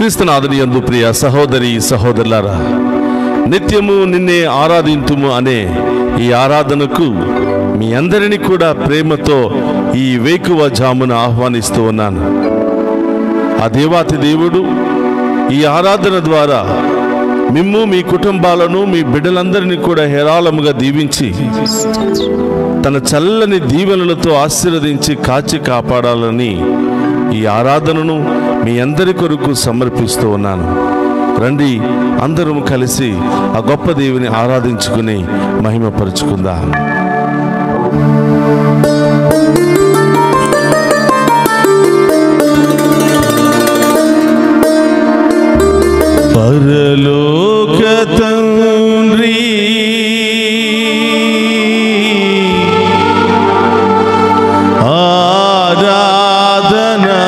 క్రీస్తునాథుని యందు ప్రియ సహోదరి సహోదరులారా, నిత్యము నిన్నే ఆరాధింతుము అనే ఈ ఆరాధనకు మీ అందరినీ కూడా ప్రేమతో ఈ వేకువ జామున ఆహ్వానిస్తూ ఉన్నాను. ఆ దేవాతి దేవుడు ఈ ఆరాధన ద్వారా మిమ్ము, మీ కుటుంబాలను, మీ బిడ్డలందరినీ కూడా హేరాళముగా దీవించి తన చల్లని దీవెనలతో ఆశీర్వదించి కాచి కాపాడాలని ఈ ఆరాధనను మీ అందరి కొరకు సమర్పిస్తూ ఉన్నాను. రండి, అందరం కలిసి ఆ గొప్ప దేవుని ఆరాధించుకుని మహిమపరుచుకుందాం. పరలోక తండ్రి ఆరాధనా,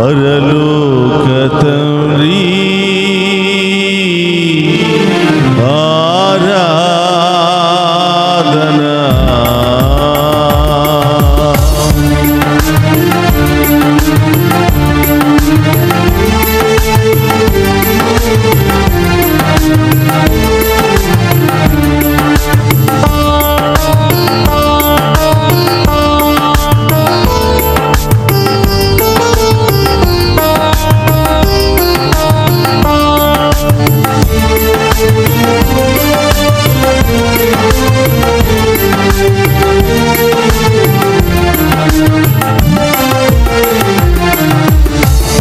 పరలోక తండ్రి ఆరాధనా,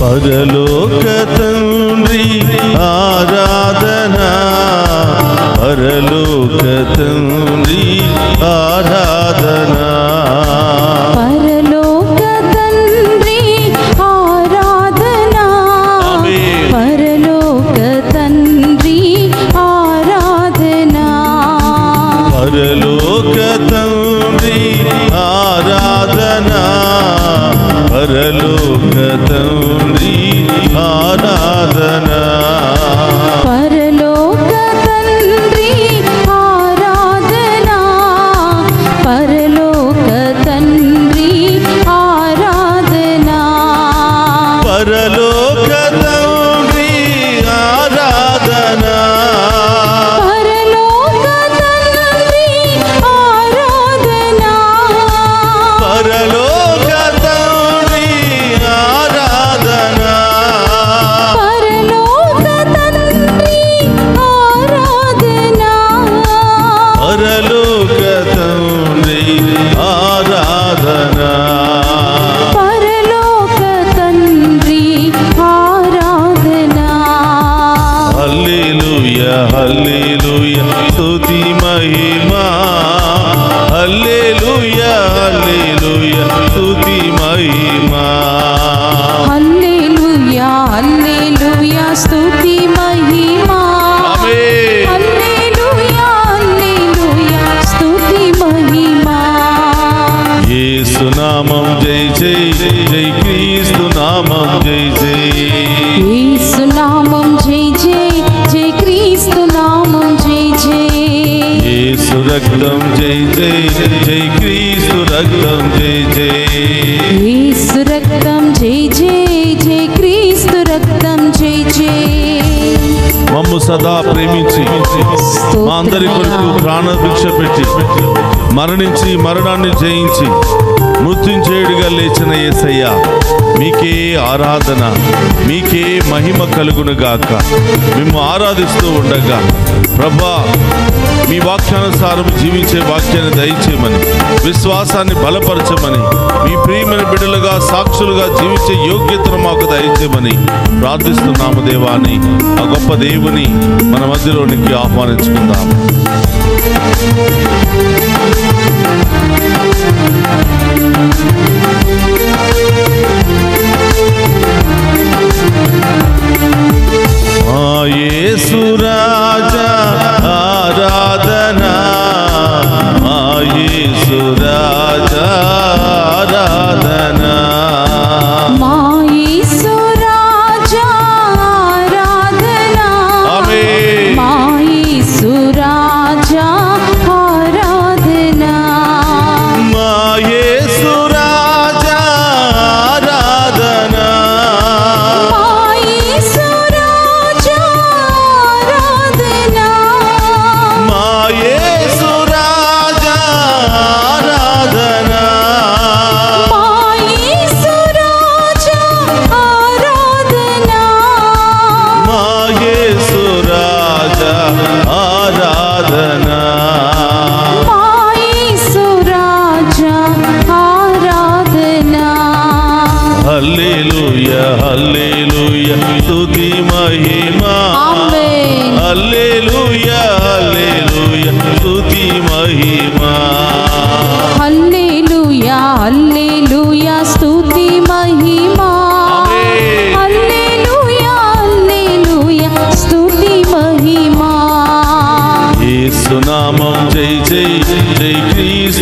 పరలోక తండ్రి ఆరాధనా, పరలోక తండ్రి ఆరాధనా, పరలోక తండ్రి ఆరాధనా, పరలోక తండ్రి ఆరాధనా, పరలోక తండ్రి ఆరాధనా, పరలోక తండ్రి ఆరాధనా, పరలోక తండ్రి ఆరాధనా, పరలోక తండ్రి ఆరాధనా, పరలోక తండ్రి ఆరాధనా, పరలోక తండ్రి ఆరాధనా, పరలోక తండ్రి ఆరాధనా, పరలోక తండ్రి ఆరాధనా, పరలోక తండ్రి ఆరాధనా, పరలోక తండ్రి ఆరాధనా. హల్లెలూయా హల్లెలూయా స్తుతి మహిమా, హల్లెలూయా హల్లెలూయా స్తుతి మహిమా, హల్లెలూయా హల్లెలూయా స్తుతి మహిమా, ఆమేన్. హల్లెలూయా హల్లెలూయా స్తుతి మహిమా. యేసు నామం జై జై, జై క్రీస్తు నామం జై జై, యేసు నామం జై జై, జై క్రీస్తు నామం జై జై, యేసు రక్తం జై జై, జై క్రీస్తు రక్తం జై జై, యేసు రక్తం జై జై, జై క్రీస్తు రక్తం జై జై. మమ్ము సదా ప్రేమించి మా అందరి కొరకు ప్రాణభిక్ష పెట్టి మరణించి మరణాన్ని జయించి మృత్యుంజయుడిగా లేచిన యేసయ్య, మీకే ఆరాధన, మీకే మహిమ కలుగునుగాక. మేము ఆరాధిస్తూ ఉండగా ప్రభా, మీ వాక్యానుసారం జీవించే వాక్యాన్ని దయచేయమని, విశ్వాసాన్ని బలపరచమని, మీ ప్రియమైన బిడ్డలుగా సాక్షులుగా జీవించే యోగ్యతను మాకు దయచేయమని ప్రార్థిస్తున్నాము. దేవాని, ఆ గొప్ప దేవుని మన మధ్యలోనికి ఆహ్వానించుకుందాం. యేసు రాజా ఆరాధనా, యేసు రాజా ఆరాధనా, మా యేసు రాజా ఆరాధనా, ఆమేన్. మా యేసు రాజా ఆరాధనా,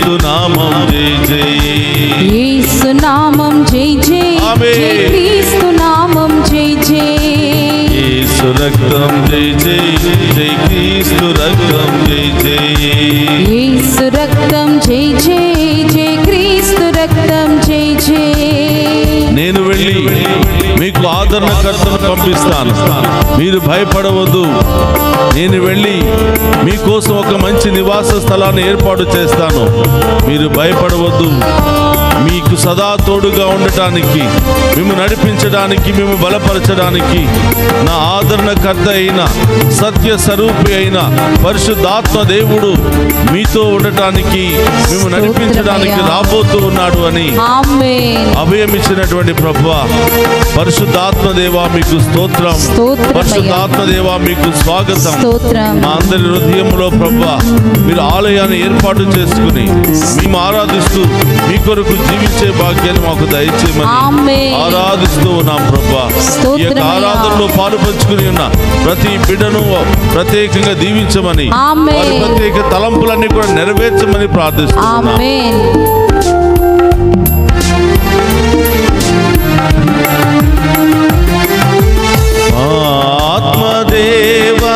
క్రీస్తు నామం జై జై. యేసు నామం జై జై, ఆమేన్. జై క్రీస్తు నామం జై జై. యేసు రక్తం జై జై, జై క్రీస్తు రక్తం జై జై. యేసు రక్తం జై జై, జై క్రీస్తు రక్తం జై జై. నేను వెళ్ళి మీకు ఆదరణకర్తను పంపిస్తాను, మీరు భయపడవద్దు. నేను వెళ్ళి మీకోసం ఒక మంచి నివాస స్థలాన్ని ఏర్పాటు చేస్తాను, మీరు భయపడవద్దు. మీకు సదా తోడుగా ఉండటానికి, మేము నడిపించడానికి, మేము బలపరచడానికి నా ఆదరణకర్త అయిన సత్య స్వరూపి అయిన పరిశుద్ధాత్మ దేవుడు మీతో ఉండటానికి, మేము నడిపించడానికి రాబోతూ ఉన్నాడు అని ఆమేన్. అభయం ఇచ్చినటువంటి ప్రభువా, పరిశుద్ధాత్మ దేవా మీకు స్తోత్రం. పరిశుద్ధాత్మ దేవా మీకు స్వాగతం. మా అందరి హృదయంలో ప్రభువా మీరు ఆలయాన్ని ఏర్పాటు చేసుకుని మేము ఆరాధిస్తూ మీ కొరకు జీవించే భాగ్యాన్ని మాకు దయచేయమని ఆరాధిస్తూ ఉన్నాం ప్రభువా. ఈ యొక్క ఆరాధనలో పాలు పంచుకుని ఉన్న ప్రతి బిడ్డను ప్రత్యేకంగా దీవించమని, వారి ప్రత్యేక తలంపులన్నీ కూడా నెరవేర్చమని ప్రార్థిస్తున్నాం. ఆత్మదేవా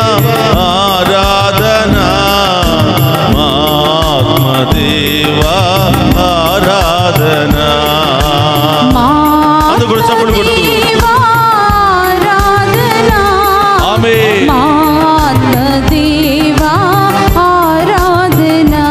ఆరాధనా, ఆత్మదేవా ఆరాధనా. అది కూడా చప్పట్లు కొడుతూ ఆమేన్. ఆత్మదేవా ఆరాధనా,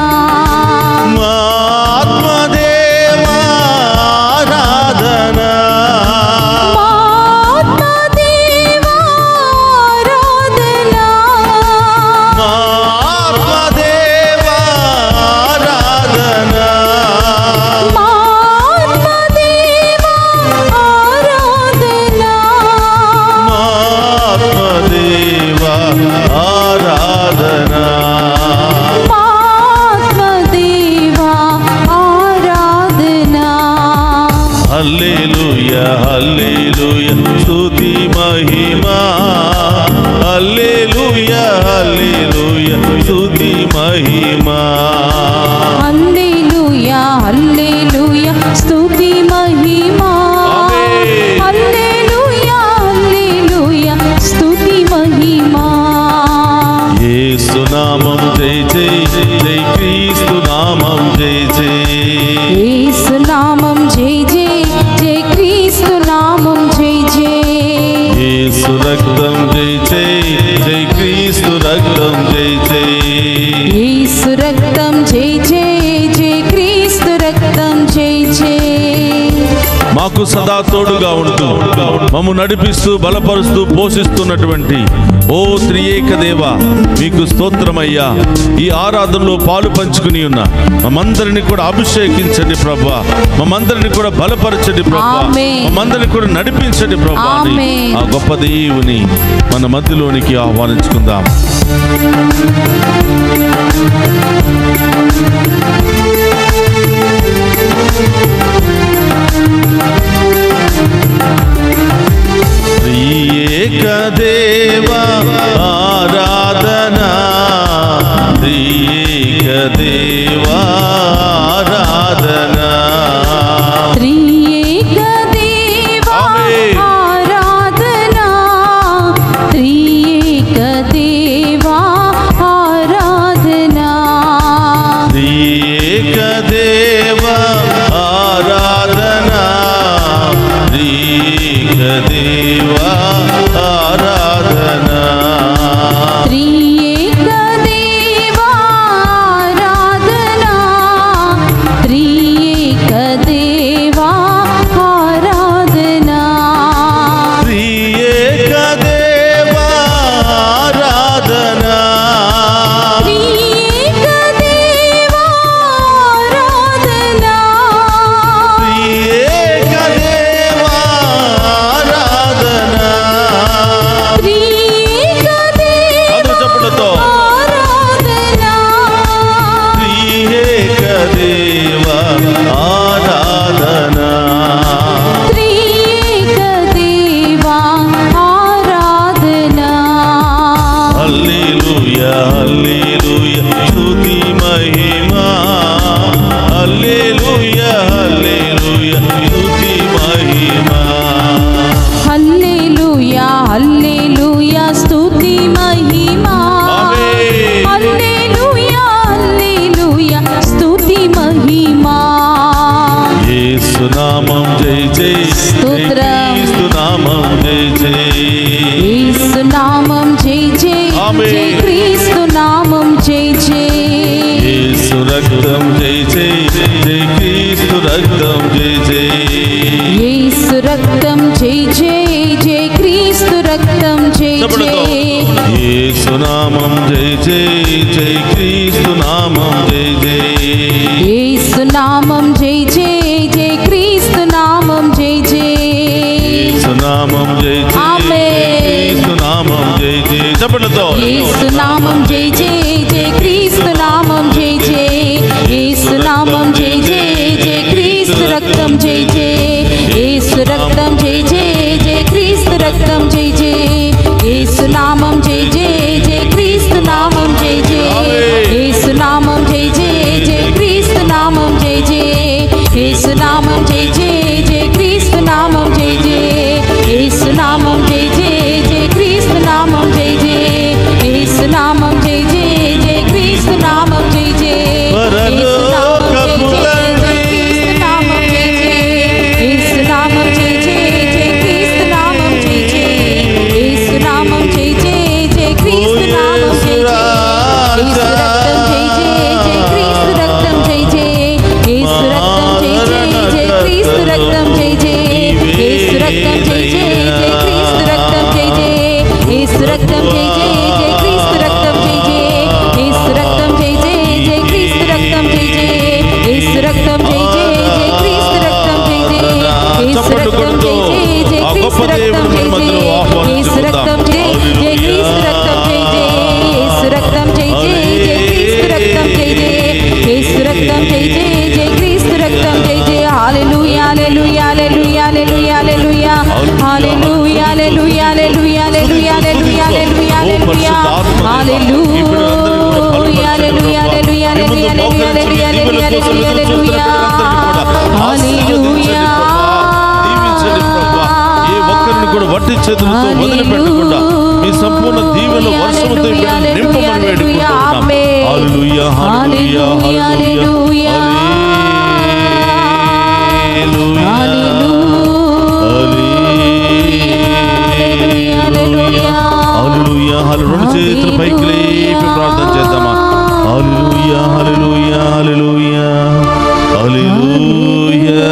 ఆత్మదేవా ఆరాధనా, హల్లెలూయా హల్లెలూయా స్తుతి మహిమా, హల్లెలూయా హల్లెలూయా స్తుతి మహిమా. హల్లెలూయా హల్లెలూయా స్తుతి మహిమా, హల్లెలూయా హల్లెలూయా స్తుతి మహిమా. యేసు నామం జై జై, జై క్రీస్తు నామం జై జై. యేసు నామం జై జై, జై క్రీస్తు నామం జై జై. యేసు రక్తం జై జై, జై క్రీస్తు రక్తం జై జై. యేసు రక్తం జై జై, జై క్రీస్తు రక్తం జై జై. మాకు సదా తోడుగా ఉంటూ మమ్ము నడిపిస్తూ బలపరుస్తూ పోషిస్తున్నటువంటి ఓ త్రియేక దేవ మీకు స్తోత్రమయ్యా. ఈ ఆరాధనలో పాలు పంచుకుని ఉన్న మమ్మందరిని కూడా అభిషేకించండి ప్రభువా, మమ్మందరిని కూడా బలపరచండి ప్రభువా, మమ్మందరిని కూడా నడిపించండి ప్రభువా. ఆ గొప్ప దేవుని మన మధ్యలోనికి ఆహ్వానించుకుందాం. త్రియేక దేవా ఆరాధనా, త్రియేక దేవా ఆరాధనా, త్రియేక దేవా ఆరాధనా, త్రియేక దేవా ఆరాధనా, త్రియేక దేవా ఆరాధనా, త్రియేక దేవా ఆరాధనా, త్రియేక దేవా ఆరాధనా, త్రియేక దేవా ఆరాధనా, త్రియేక దేవా ఆరాధనా, త్రియేక దేవా ఆరాధనా, త్రియేక దేవా ఆరాధనా. త్రియేక దేవా అందరూ చప్పట్లతో ఆరాధనా, త్రియేక దేవా ఆరాధనా. యేసునామం జై జై స్తోత్రం యేసునామం జై జై యేసునామం జై జై ఆమేన్. జై క్రీస్తునామం జై జై యేసు రక్తం జై జై జై క్రీస్తు రక్తం జై జై యేసు రక్తం జై జై జై క్రీస్తు రక్తం జై జై యేసునామం జై జై జై క్రీస్తునామం జై జై యేసునామం జై జై జై క్రీస్తునామం జై జై యేసునామం జై జై ఆమేన్. క్రీస్తునామం జై జై చెప్పండితో యేసునామం జై జై జై క్రీస్తునామం జై జై యేసునామం జై జై జై క్రీస్తు రక్తం జై జై యేసు రక్తం జై జై జై క్రీస్తు రక్తం జై జై యేసునామం జై జై జై క్రీస్తునామం జై జై యేసునామం జై జై జై క్రీస్తునామం జై జై యేసునామం జై జై జై క్రీస్తునామం జై జై యేసునామం జై జై జై క్రీస్తునామం జై జై యేసునామం జై జై జై క్రీస్తునామం జై జై యేసునామం జై జై జై క్రీస్తునామం జై జై యేసునామం జై జై జై క్రీస్తునామం జై జై యేసు రక్తం జై జై యేసు రక్తం జై జై జై క్రీస్తు రక్తం జై జై యేసు రక్తం జై జై జై క్రీస్తు రక్తం జై జై యేసు రక్తం జై జై జై క్రీస్తు రక్తం జై జై యేసు రక్తం జై జై జై క్రీస్తు రక్తం జై జై యేసు రక్తం జై జై జై క్రీస్తు రక్తం జై జై యేసు రక్తం జై జై జై క్రీస్తు రక్తం జై జై యేసు రక్తం జై జై క్రీస్తు రక్తం జై జై యేసు రక్తం జై జై జై క్రీస్తు రక్తం జై జై యేసు రక్తం జై జై జై క్రీస్తు రక్తం జై జై హల్లెలూయా హల్లెలూయా హల్లెలూయా హల్లెలూయా హల్లెలూయా హల్లెలూయా హల్లెలూయా హల్లెలూయా హల్లెలూయా హల్లెలూయా హల్లెలూయా హల్లెలూయా హల్లెలూయా హల్లెలూయా హల్లెలూయా హల్లెలూయా హల్లెలూయా హల్లెలూయా ఏ ఒక్కరిని కూడా వట్టి చేతులతో వదిలిపెట్టకుండా మీ సంపూర్ణ దీవెన వర్షముతో నింపమని వేడుకుంటున్నాం. హల్లెలూయా హల్లెలూయా హల్లెలూయా హల్లెలూయా హల్లెలూయా రెండు చేతులు పైకి లేపి ప్రార్థన చేద్దామా. హల్లెలూయా హల్లెలూయా హల్లెలూయా హల్లెలూయా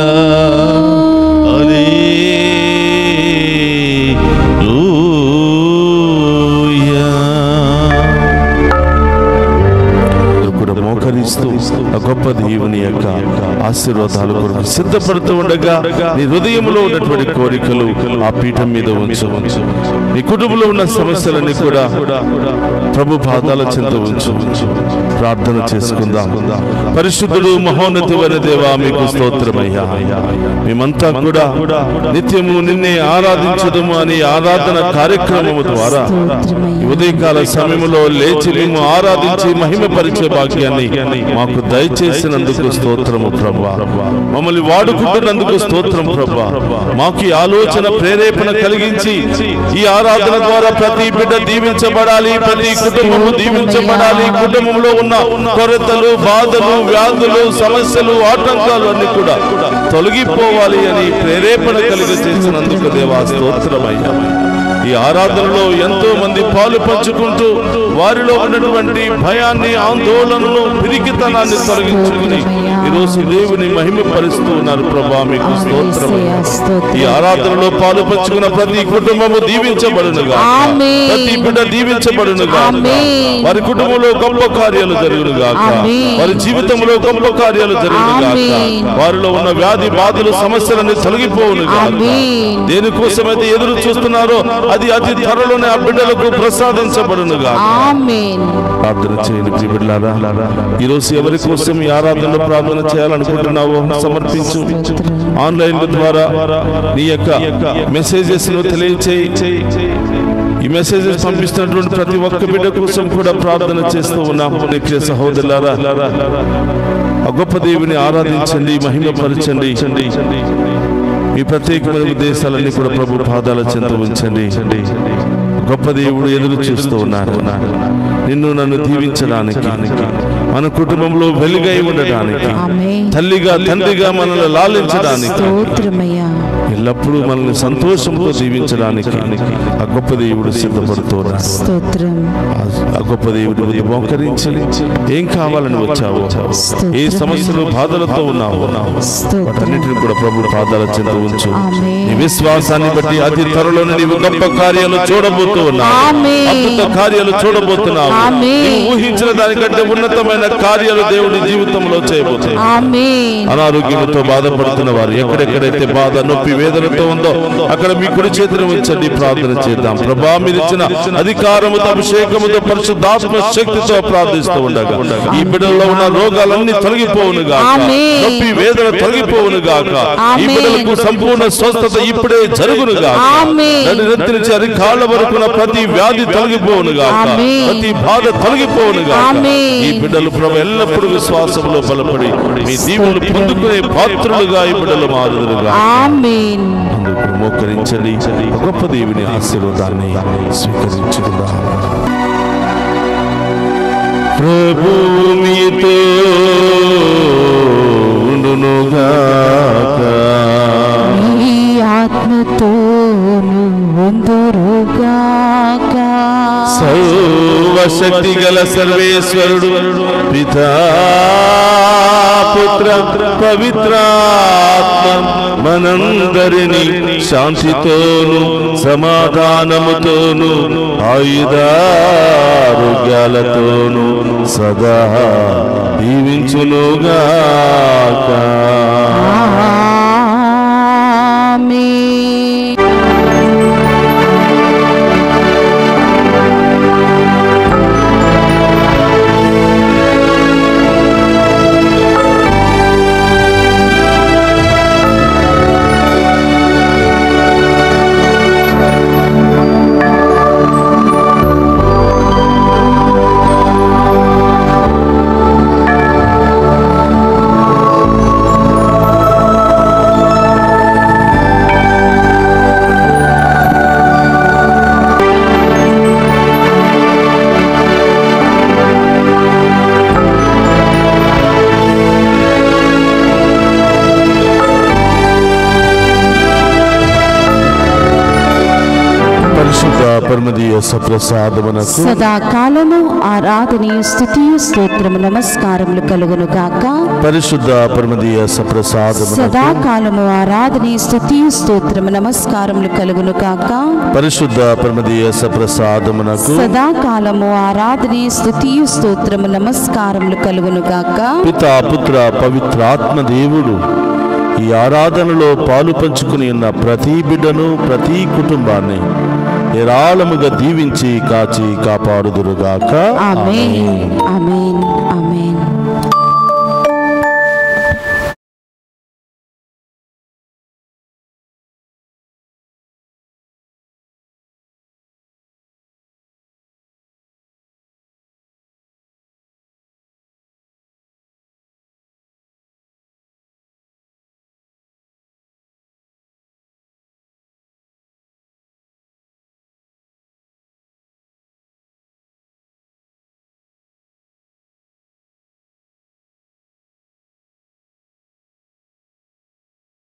మోకరిస్తూ ఆ గొప్ప దేవుని యొక్క ఆశీర్వాదాల కొరకు సిద్ధపడుతూ ఉండగా నీ హృదయంలో ఉన్నటువంటి కోరికలు ఆ పీఠం మీద ఉంచు. నీ కుటుంబంలో ఉన్న సమస్యలన్నీ కూడా ప్రభు పాదాల చెంత ఉంచు. ప్రార్థన చేసుకుందాం. పరిశుద్ధుడు మహోన్నతుడైన దేవా మీకు స్తోత్రమయ్యా. మేమంతా కూడా నిత్యము నిన్నే ఆరాధించదము అని ఆరాధన కార్యక్రమము ద్వారా ఉదయకాల సమయంలో లేచి మేము ఆరాధించి మహిమపరిచే భాగ్యాన్ని మాకు దయచేసినందుకు స్తోత్రము ప్రభువా. మమ్మల్ని వాడుకుంటున్నందుకు స్తోత్రం ప్రభువా. మాకు ఈ ఆలోచన ప్రేరేపణ కలిగించి ఈ ఆరాధన ద్వారా ప్రతి బిడ్డ దీవించబడాలి, ప్రతి కుటుంబము దీవించబడాలి. కుటుంబంలో ఉన్న కొరతలు, బాధలు, వ్యాధులు, సమస్యలు, ఆటంకాలు అన్ని కూడా తొలగిపోవాలి అని ప్రేరేపణ కలిగి చేసినందుకు దేవా స్తోత్రమయ్యా. ఈ ఆరాధనలో ఎంతో మంది పాలు పంచుకుంటూ వారిలో ఉన్నటువంటి భయాన్ని, ఆందోళనను, పిరికితనాన్ని తొలగించుకుని ఈరోజు దేవుని మహిమపరుస్తూ ఉన్నారు ప్రభా. మీకు స్తోత్రం. ఈ ఆరాధనలో పాలు పంచుకున్న ప్రతి కుటుంబము దీవించబడునుగా, ప్రతి బిడ్డ దీవించబడునుగా, వారి కుటుంబంలో గొప్ప కార్యాలు జరుగునుగా, వారి జీవితంలో గొప్ప కార్యాలు జరుగునుగా, వారిలో ఉన్న వ్యాధి బాధలు సమస్యలన్నీ తొలగిపోవునుగా. దేనికోసమైతే ఎదురు చూస్తున్నారో అది అతి త్వరలోనే ఆ బిడ్డలకు ప్రసాదించబడునుగా. ప్రార్థన చేయండి బిడ్డలారా. ఈ రోజు ఎవరి కోసం ఈ ఆరాధనలో ప్రార్థన చేయాలనుకుంటున్నావో సమర్పించు. ఆన్లైన్ ద్వారా నీ యొక్క మెసేజెస్ ను తెలియచేయి. ఈ మెసేజెస్ పంపిస్తున్నటువంటి ప్రతి ఒక్క బిడ్డ కోసం కూడా ప్రార్థన చేస్తూ ఉన్నాము. ప్రియ సహోదరులారా, ఆ గొప్ప దేవుని ఆరాధించండి, మహిమపరచండి. మీ ప్రత్యేకమైన ఉద్దేశాలన్నీ కూడా ప్రభు పాదాల చెంత ఉంచండి. గొప్ప దేవుడు ఎదురు చూస్తూ ఉన్నారు. నిన్ను నన్ను దీవించడానికి, మన కుటుంబంలో వెలుగై ఉండడానికి, ఆమేన్. తల్లిగా తండ్రిగా మనల్ని లాలించడానికి, స్తోత్రమయ్యా. ఎల్లప్పుడూ మనల్ని సంతోషంతో దీవించడానికి ఆ గొప్ప దేవుడు సిద్ధపడుతున్నాడు. స్తోత్రం. ఆ గొప్ప దేవుడు మోకరించి ఏం కావాలని వచ్చావు, ఏ సమస్యలు బాధలతో ఉన్నావు, వాటన్నిటిని కూడా ప్రభు పాదాల చెంత ఉంచు. నీ విశ్వాసాన్ని బట్టి అతి త్వరలోనే నీవు గొప్ప కార్యాలు చూడబోతూ ఉన్నావు, అద్భుత కార్యాలు చూడబోతున్నావు. నీవు ఊహించిన దానికంటే ఉన్నతమైన కార్యాలు దేవుడి జీవితంలో చేయబోతున్నావు. అనారోగ్యంతో బాధపడుతున్న వారు, ఎక్కడెక్కడైతే బాధ, నొప్పి, వేదనతో ఉందో అక్కడ మీ కుడి చేతిని ఉంచండి. ప్రార్థన చేద్దాం. ప్రభా, మీరు ఇచ్చిన అధికారముతో, అభిషేకముతో, పరిశుద్ధాత్మ శక్తితో ప్రార్థిస్తూ ఉండగా ఈ బిడ్డల్లో ఉన్న రోగాలన్నీ తొలగిపోవును గాక, నొప్పి, వేదన తొలగిపోవును గాక. ఈ బిడ్డలకు సంపూర్ణ స్వస్థత ఇప్పుడే జరుగును గాక. నడి నుంచి అరికాళ్ళ వరకు ప్రతి వ్యాధి తొలగిపోవును గాక, ప్రతి బాధ తొలగిపోవును గాక. ఈ బిడ్డలు ప్రభు ఎల్లప్పుడూ విశ్వాసంలో బలపడి మీ దీవులు పొందుకునే పాత్రులుగా ఈ బిడ్డలు మారుదురుగా. అందుకు మోకరించండి. గొప్ప దేవుని ఆశీర్వాదాన్ని స్వీకరించుకుందాం. ప్రభు మీతో ఉండునుగాక, మీ ఆత్మతోను ఉందురుగాక. సర్వశక్తి గల సర్వేశ్వరుడు పితా, పుత్ర, పవిత్రాత్మ మనందరినీ శాంతితోను సమాధానముతోను ఆయుధారోగ్యాలతోను సదా దీవించునుగాక. పరమదీయ సప్రసాదమునకు సదాకాలము ఆరాధనీయ స్తుతియు స్తోత్రము నమస్కారములు కలుగును గాక. పరిశుద్ధ పరమదీయ సప్రసాదమునకు సదాకాలము ఆరాధనీయ స్తుతియు స్తోత్రము నమస్కారములు కలుగును గాక. పరిశుద్ధ పరమదీయ సప్రసాదమునకు సదాకాలము ఆరాధనీయ స్తుతియు స్తోత్రము నమస్కారములు కలుగును గాక. పితా, పుత్ర, పవిత్రాత్మ దేవుడు ఈ ఆరాధనలో పాలు పంచుకుని ఉన్న ప్రతి బిడ్డను, ప్రతి కుటుంబాన్ని ఏరాళముగా దీవించి కాచి కాపాడుదురుగాక. ఆమేన్. ఆమేన్.